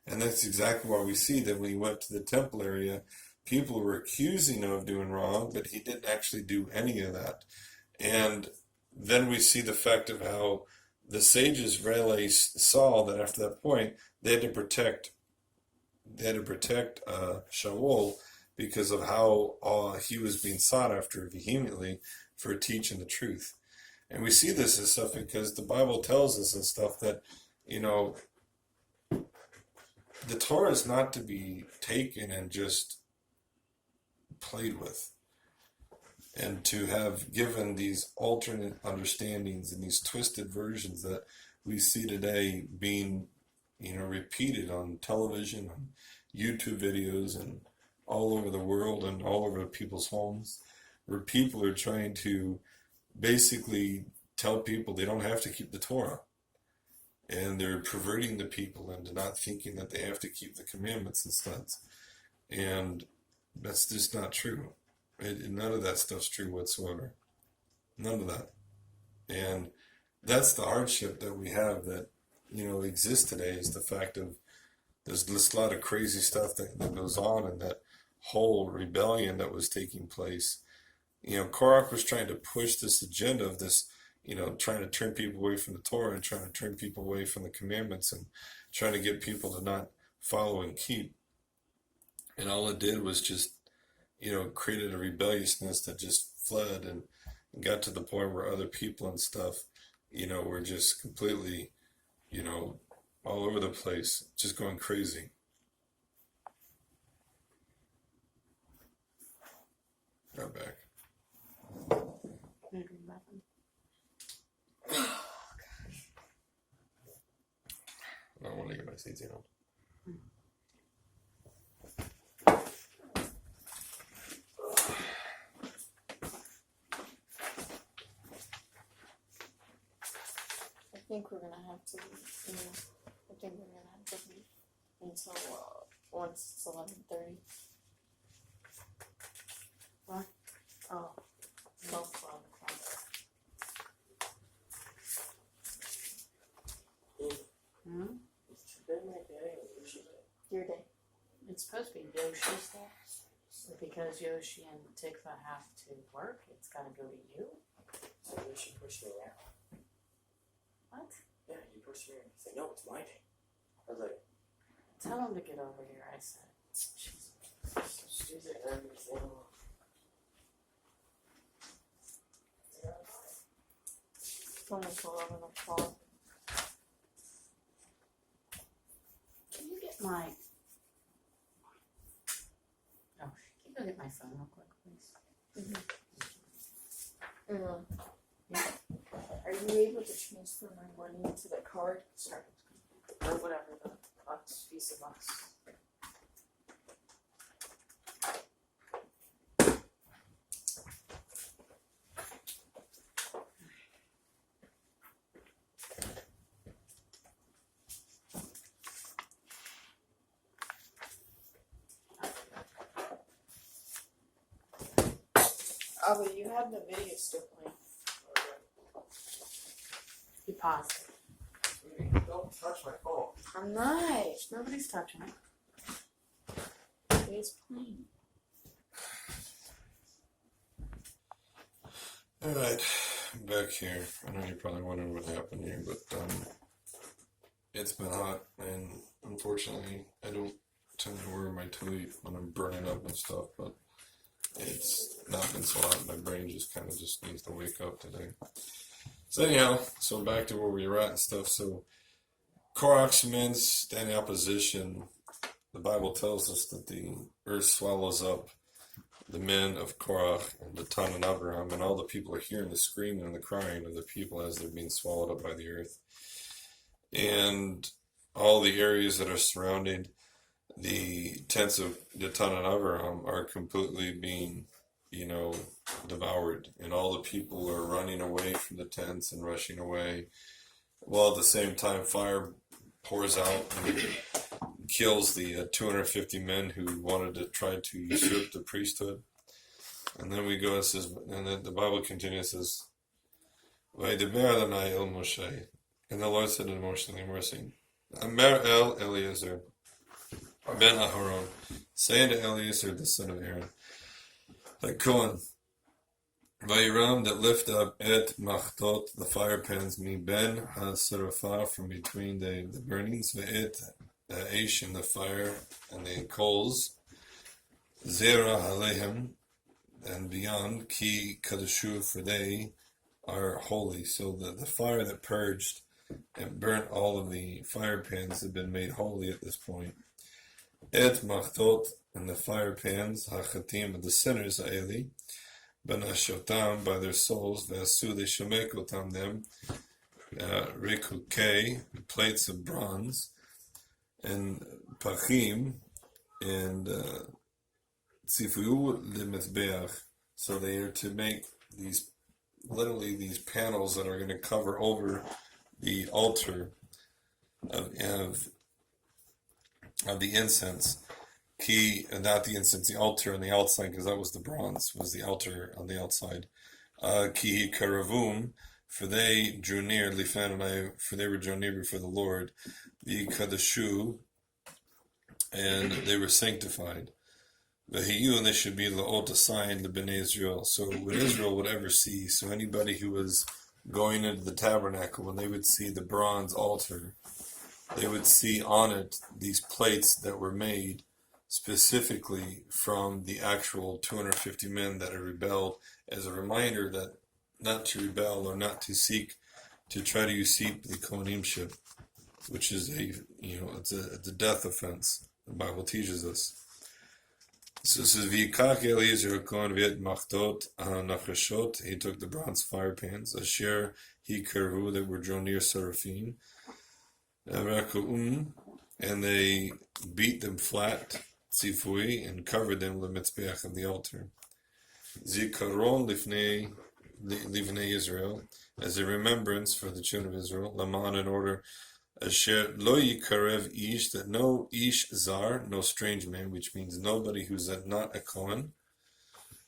And that's exactly why we see that when he went to the temple area, people were accusing him of doing wrong, but he didn't actually do any of that. And then we see the fact of how the sages really saw that after that point they had to protect Shaul because of how he was being sought after vehemently for teaching the truth. And we see this and stuff because the Bible tells us and stuff that, you know, the Torah is not to be taken and just played with, and to have given these alternate understandings and these twisted versions that we see today being, repeated on television, on YouTube videos, and all over the world and all over people's homes, where people are trying to basically tell people they don't have to keep the Torah. And they're perverting the people into not thinking that they have to keep the commandments instead. And that's just not true. None of that stuff's true whatsoever. None of that. And that's the hardship that we have that, exists today, is the fact of there's this lot of crazy stuff that goes on, and that whole rebellion that was taking place. Korach was trying to push this agenda of this, trying to turn people away from the Torah and trying to turn people away from the commandments and trying to get people to not follow and keep. And all it did was just, created a rebelliousness that just fled and got to the point where other people and stuff, were just completely, all over the place, just going crazy. Right back. I don't want to get my seats on. I think we're gonna have to leave. I think we're gonna have to leave until once it's 11:30. What? Oh, no problem. Hmm? It's been my day or Yoshi's day? Your day. It's supposed to be Yoshi's day. But because Yoshi and Tikva have to work, it's gotta go to you. So Yoshi pushed me around. What? Yeah, you pushed me around. He's like, no, it's my day. I was like, Tell him to get over here, I said. Jesus. she's like, everything. It's almost 11 o'clock. Can you get my... Oh, can you go get my phone real quick, please? Are you able to transfer my money into the card? Sorry. Or whatever, the bucks, Visa bucks. Oh, but you have the video still playing. You paused it. Don't touch my phone. I'm not. Nobody's touching it. It's playing. Alright, I'm back here. I know you're probably wondering what happened here, but it's been hot, and unfortunately I don't tend to wear my tallit when I'm burning up and stuff, but it's not been so hot. My brain just needs to wake up today. So anyhow, so back to where we were at and stuff. So Korach's men stand in opposition. The Bible tells us that the earth swallows up the men of Korach and Datan and Abraham, and all the people are hearing the screaming and the crying of the people as they're being swallowed up by the earth. And all the areas that are surrounding the tents of Datan and Abraham are completely being, devoured, and all the people are running away from the tents and rushing away, while at the same time fire pours out and kills the 250 men who wanted to try to usurp the priesthood. And then we go, it says, and then the Bible continues, it says, "Vaydeber Adonai el Moshe," and the Lord said to Moshe, the mercy, "Amer el Eliezer ben Aharon, say unto Eliezer the son of Aaron, thy Cohen, Vayiram, that lift up et machtot, the fire pans, mi ben ha-serafah, from between the burnings, ve'et aish, in the fire and the coals, zera alehem, and beyond, ki kadashu, for they are holy. So the fire that purged and burnt all of the fire pans have been made holy at this point. Et machtot, and the fire pans, hachatim, of the sinners, ha'eli, Banashotam, by their souls, Vasu, they shamekotam them, Rikuke, plates of bronze, and Pachim, and Tzifu Limizbeach. So they are to make these, literally these panels that are going to cover over the altar of the incense. Key, not the incense, the altar on the outside, because that was the bronze, was the altar on the outside. Ki karavum, for they drew near, Lifanai, for they were drawn near before the Lord, the kadashu, and they were sanctified. Vahiyu, and they should be laot, a sign, the Bnei Israel. So when Israel would ever see, so anybody who was going into the tabernacle, when they would see the bronze altar, they would see on it these plates that were made specifically from the actual 250 men that had rebelled, as a reminder that not to rebel or not to seek to try to usurp the Kohanimship, which is it's a death offense. The Bible teaches us. So it says, V'yikach Eliezer Kohen v'et machtot nachashot. He took the bronze fire pans, asher he kervu, that were drawn near seraphim, and they beat them flat, tzifui, and covered them lemitzbeach, of the altar. Zikaron livnei Israel, as a remembrance for the children of Israel, laman, in order, asher lo yikarev ish, that no ish zar, no strange man, which means nobody who's not a Kohen.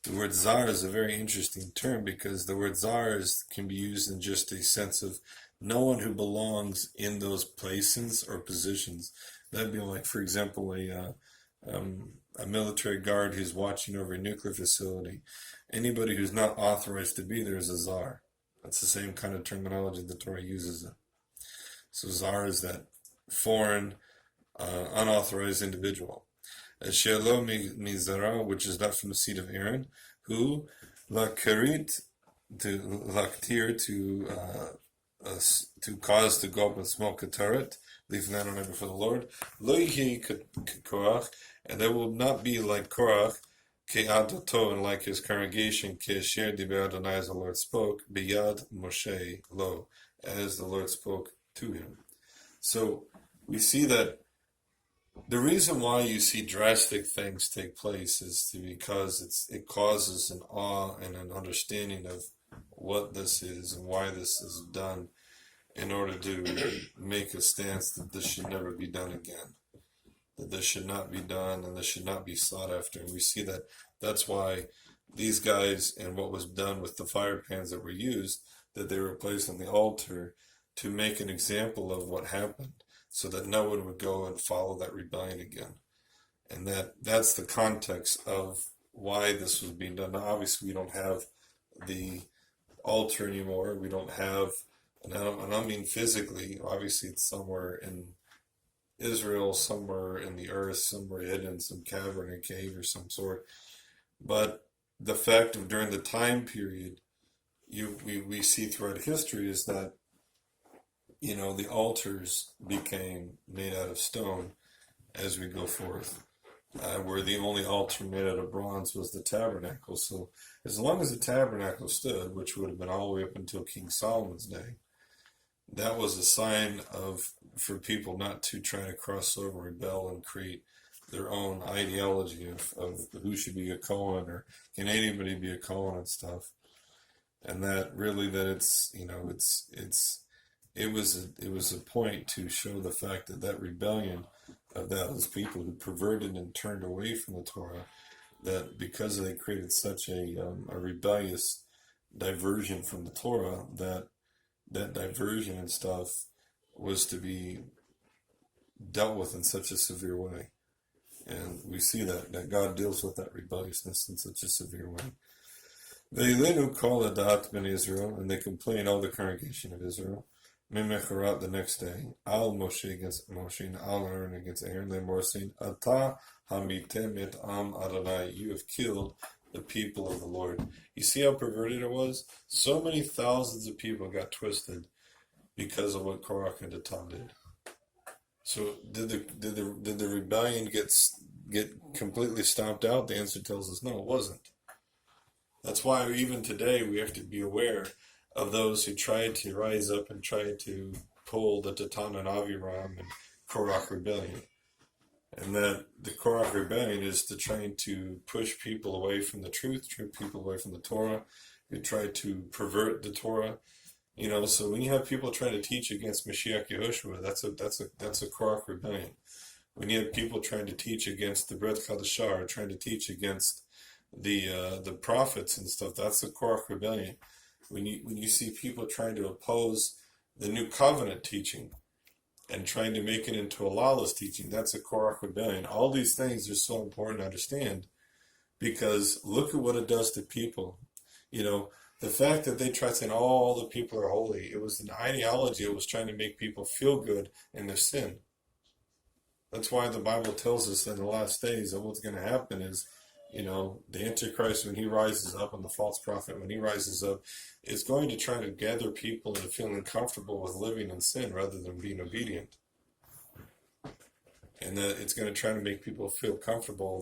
The word zar is a very interesting term, because the word zar can be used in just a sense of no one who belongs in those places or positions. That'd be like, for example, a military guard who's watching over a nuclear facility. Anybody who's not authorized to be there is a zar. That's the same kind of terminology the Torah uses. So zar is that foreign, unauthorized individual. Shelo mizara, which is not from the seed of Aaron, who lakarit, to laktir, to cause to go up and smoke a turret, leave that on before the Lord. Lo yihi Korach, and they will not be like Korach, ke'adoto, and like his congregation, ke'asher diber Adonai, as the Lord spoke, biyad Moshe lo, as the Lord spoke to him. So we see that the reason why you see drastic things take place is because it causes an awe and an understanding of what this is and why this is done, in order to make a stance that this should never be done again, that this should not be done and this should not be sought after. And we see that that's why these guys, and what was done with the fire pans that were used, that they were placed on the altar to make an example of what happened, so that no one would go and follow that rebellion again. And that's the context of why this was being done. Now, obviously, we don't have the altar anymore. We don't have, and I don't mean physically. Obviously, it's somewhere in Israel, somewhere in the earth, somewhere hidden in some cavern or cave or some sort. But the fact of during the time period, we see throughout history is that, the altars became made out of stone as we go forth. Where the only altar made out of bronze was the tabernacle. So as long as the tabernacle stood, which would have been all the way up until King Solomon's day, that was a sign for people not to try to cross over, rebel, and create their own ideology of who should be a Cohen, or can anybody be a Cohen and stuff. And that really, that it was a point to show the fact that rebellion of those people who perverted and turned away from the Torah, that because they created such a rebellious diversion from the Torah, that diversion and stuff was to be dealt with in such a severe way. And we see that God deals with that rebelliousness in such a severe way. Ve'ilenu kol adat ben Israel, and they complained all the congregation of Israel. Memecharat the next day, al Moshe against Moshe, and al Aaron against Aaron. They were saying, Ata hamitem et am Adonai, you have killed the people of the Lord. You see how perverted it was? So many thousands of people got twisted because of what Korach and Datan did. So did the rebellion get completely stomped out? The answer tells us no, it wasn't. That's why even today we have to be aware of those who tried to rise up and try to pull the Datan and Aviram and Korach Rebellion. And that the Korach Rebellion is to trying to push people away from the truth, people away from the Torah, who try to pervert the Torah. You know, so when you have people trying to teach against Mashiach Yehoshua, that's a Korach Rebellion. When you have people trying to teach against the Brit Chadashah, or trying to teach against the prophets and stuff, that's a Korach Rebellion. When you see people trying to oppose the new covenant teaching and trying to make it into a lawless teaching, that's a Korach Rebellion. All these things are so important to understand, because look at what it does to people. You know, the fact that they try saying all the people are holy, it was an ideology. It was trying to make people feel good in their sin. That's why the Bible tells us in the last days that what's going to happen is, you know, the Antichrist, when he rises up, and the false prophet, when he rises up, is going to try to gather people into feeling comfortable with living in sin rather than being obedient. And that it's going to try to make people feel comfortable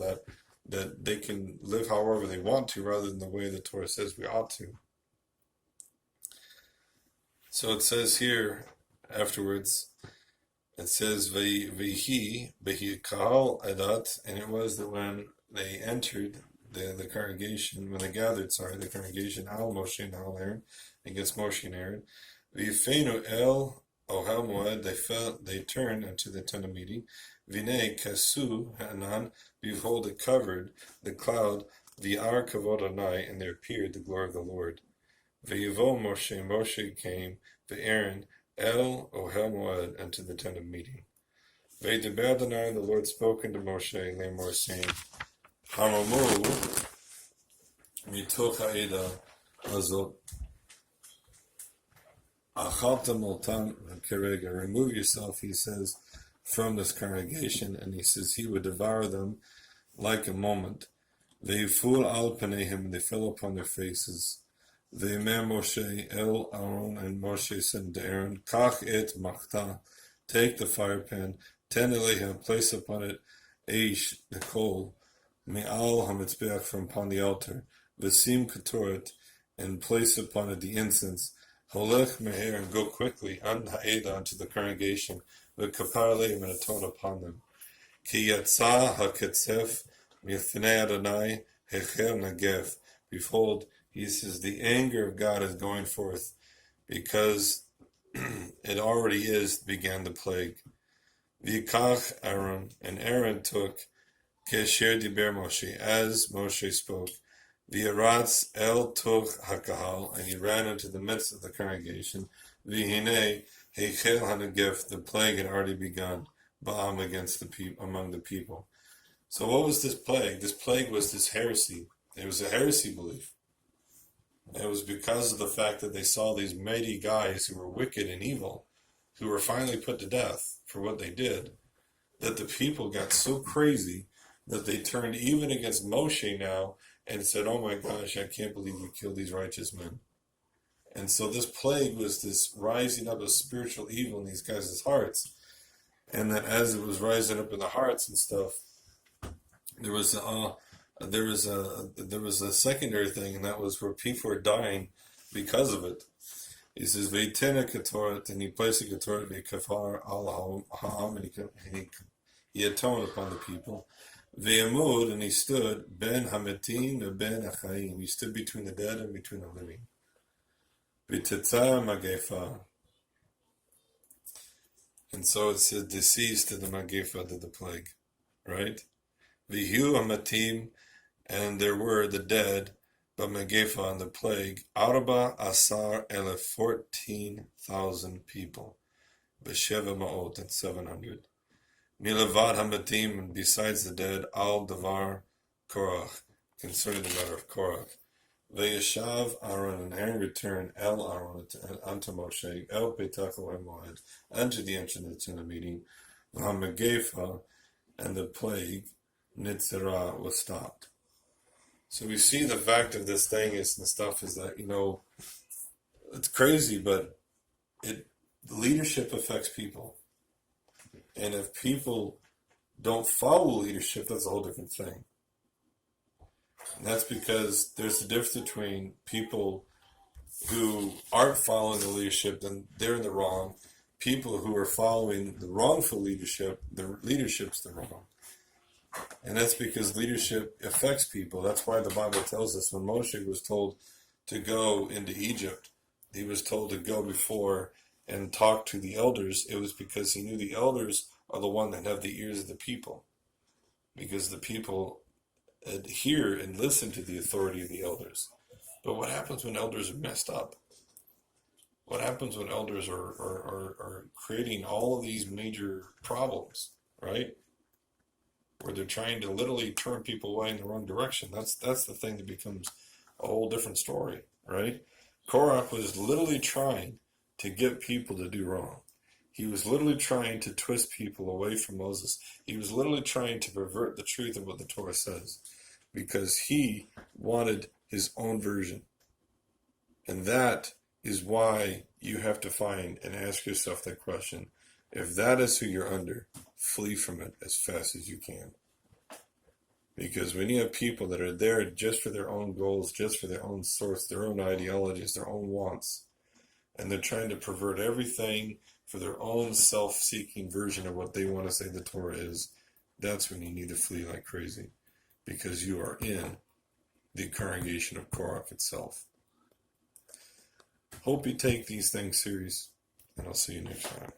that they can live however they want to rather than the way the Torah says we ought to. So it says here, afterwards, it says, Vehi kahal adat, and it was that when they entered the congregation, when they gathered, the congregation, al Moshe and al Aaron, against Moshe and Aaron, V'yifenu el ohel moed, they turned unto the tent of meeting, V'nei kasu hanan, behold it covered the cloud, V'ar kavod Adonai, and there appeared the glory of the Lord. V'yivo Moshe came, V'Aaron el ohel moed, unto the tent of meeting. V'yidaber Adonai, the Lord spoke unto Moshe, Lamor, saying, Haramu mitoch ha'eda hazot achalta moltam kerega. Remove yourself, he says, from this congregation, and he says he would devour them like a moment. Ve'yiful al paneihim, they fell upon their faces. Ve'emer Moshe el Aaron, and Moshe said to Aaron, Kach et machta, take the fire pan, ten eleha, place upon it eish, the coal, me'al hamitzbeach, from upon the altar, v'sim katoret, and place upon it the incense, holech meher, and go quickly, an ha'eda, unto the congregation, v'kapar leim, and atone upon them. Ki yatsa ha'ketzef, mifnei Adonai, hecher negef, behold, he says, the anger of God is going forth, because it already began the plague. V'yikach Aaron, and Aaron took Kesher diber Moshe, as Moshe spoke, V'yaratz el toch hakahal, and he ran into the midst of the congregation. V'hinei heichel hanegef, the plague had already begun, ba'am, against the among the people. So what was this plague? This plague was this heresy. It was a heresy belief. It was because of the fact that they saw these mighty guys who were wicked and evil, who were finally put to death for what they did, that the people got so crazy that they turned even against Moshe now and said, oh my gosh, I can't believe you killed these righteous men. And so this plague was this rising up of spiritual evil in these guys' hearts. And that as it was rising up in the hearts and stuff, there was a secondary thing, and that was where people were dying because of it. He says, Veitena Katoret, and he placed a Katoret, Veikafar al Ha'am, and he atoned upon the people. Ve'amud, and he stood, Ben Hametim and Ben Achaim, he stood between the dead and between the living. V'tetza Magefa, and so it said, deceased to the Magefa, to the plague, right? V'hu Hamatim, and there were the dead, but Magefa, on the plague, Arba Asar Elef, 14,000 people, B'sheva Ma'ot, and 700. Milavad Hamatim, and besides the dead, Al Davar Korach, concerning the matter of Korach. Vayeshav Aaron, and Aaron returned El Aaron unto Moshe, El Petachel Moed, unto the entrance of the tent of meeting, V'hamegefa, and the plague, Nitzerah, was stopped. So we see the fact of this thing is and stuff is that, it's crazy, but leadership affects people. And if people don't follow leadership, that's a whole different thing. And that's because there's a difference between people who aren't following the leadership, then they're in the wrong. People who are following the wrongful leadership, the leadership's the wrong. And that's because leadership affects people. That's why the Bible tells us when Moshe was told to go into Egypt, he was told to go before and talk to the elders. It was because he knew the elders are the one that have the ears of the people. Because the people adhere and listen to the authority of the elders. But what happens when elders are messed up? What happens when elders are creating all of these major problems, right? Where they're trying to literally turn people away in the wrong direction. That's the thing that becomes a whole different story, right? Korach was literally trying to get people to do wrong. He was literally trying to twist people away from Moses. He was literally trying to pervert the truth of what the Torah says because he wanted his own version. And that is why you have to find and ask yourself that question. If that is who you're under, flee from it as fast as you can. Because when you have people that are there just for their own goals, just for their own source, their own ideologies, their own wants, and they're trying to pervert everything for their own self-seeking version of what they want to say the Torah is, that's when you need to flee like crazy. Because you are in the congregation of Korach itself. Hope you take these things serious, and I'll see you next time.